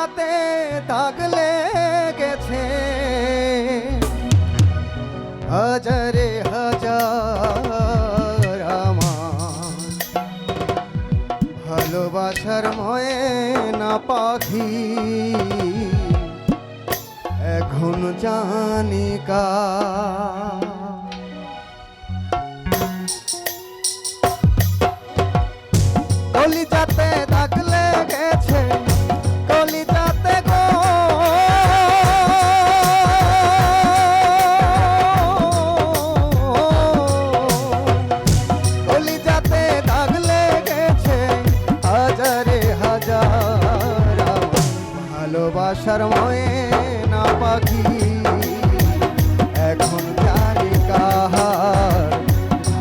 কলিজাতে দাগ লেগেছে হাজারে হাজার আমার ভালোবাসার ময়না পাখি এখন জানি কার। কলিজাতে দাগ লেগেছে কলিজাতে গো কলিজাতে দাগ লেগেছে হাজারে হাজার ভালোবাসার ময়না পাখি এখন জানি কাহার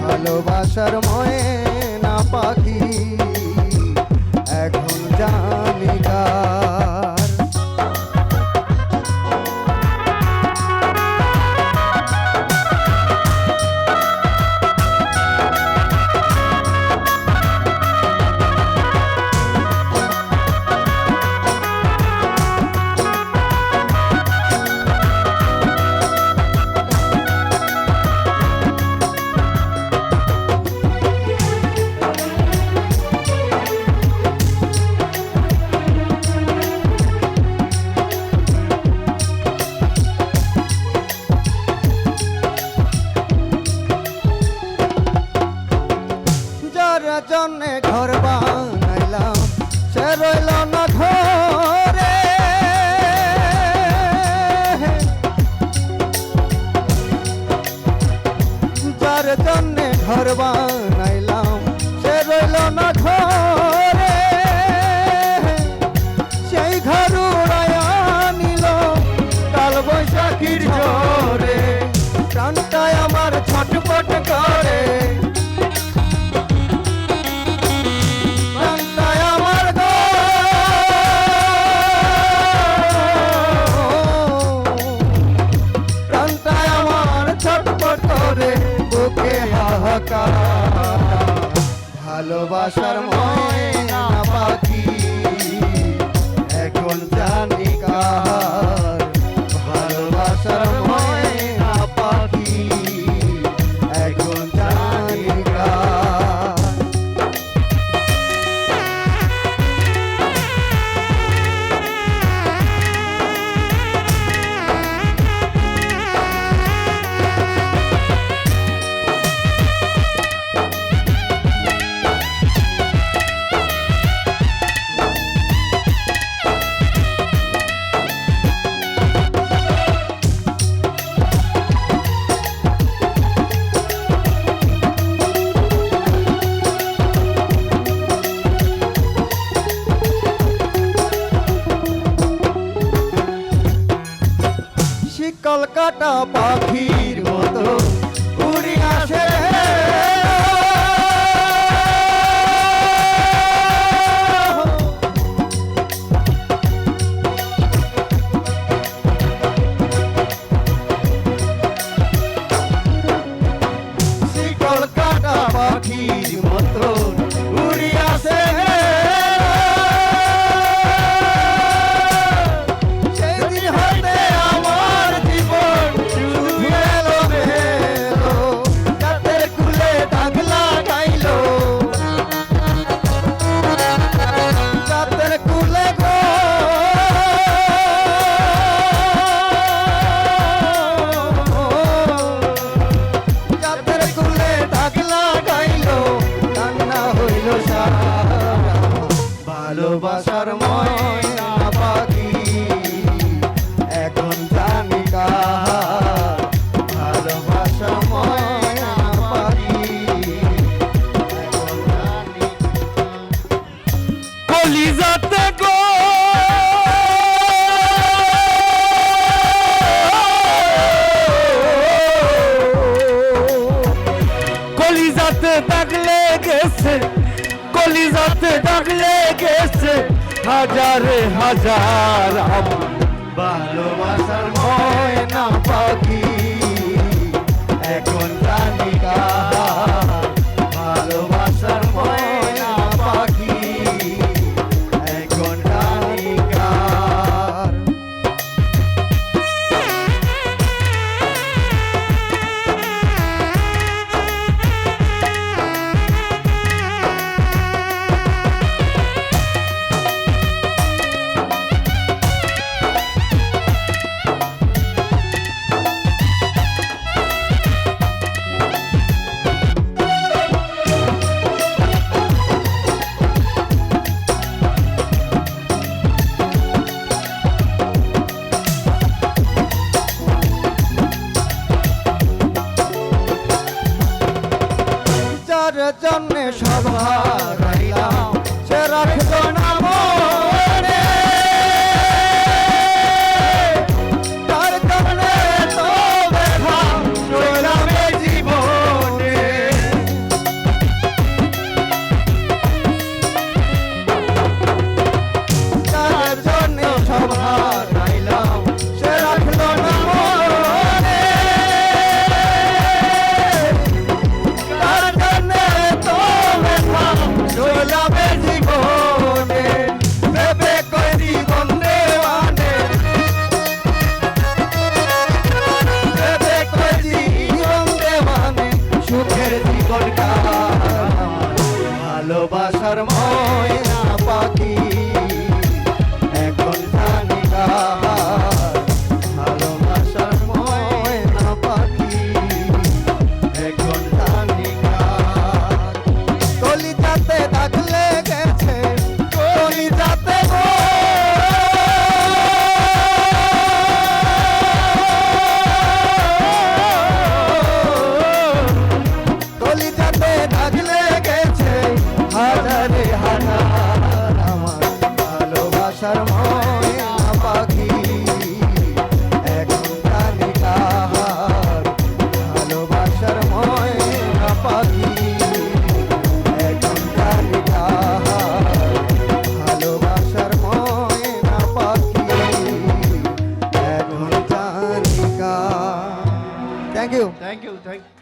ভালোবাসার ময়না পাখি এখন জানি কার। জন্যে ঘর বানাইলাম সে রইল না ঘরে যার জন্যে ঘর বানাইলাম সে রইল না ঘরে সেই ঘর উড়াইয়া নিল কাল বৈশাখীর ঝড়ে প্রাণটায় আমার ছটপট করে ভালোবাসার ময়না পাখি এখন জানি কার ভালোবাসার ময়না পাখি এখন জানি কার। কলকাতা পাখির মতো উড়ি আসে কলকাতা পাখির মতো উড়ি আসে ভালোবাসার ময়না পাখি এখন জানি কার ভালোবাসার ময়না পাখি এখন জানি কলিজাতে গো কলিজাতে দাগ লেগেছে কলিজাতে দাগ লেগেছে হাজারে হাজার ভালোবাসার ময়না পাখি এখন জানি কার ভালোবাসার ময়না পাখি এখন জানি কার। যার জন্য সব হারাইলাম সে রাখলো না মনে তার কারণে তো ব্যথা সইলাম এ জীবনে যার জন্য সব হারাইলাম সে রাখলো না মনে তার জন্য তো ব্যথা সইলাম এ জীবনে ভেবে কই জীবন দেওয়ানে ভেবে কই জীবন দেওয়ানে সুখের জীবন কাটালাম ভালোবাসার ময়না পাখি এখন জানি কার ভালোবাসার ময়না পাখি এখন জানি কার কলিজাতে দাগ লেগেছে কলিজাতে গো কলিজাতে দাগ লেগেছে হাজারে হাজার আমার ভালোবাসার ময়না পাখি এখন জানি কার ভালোবাসার ময়না পাখি এখন জানি কার ভালোবাসার ময়না পাখি এখন জানি কার থ্যাংক ইউ থ্যাংক ইউ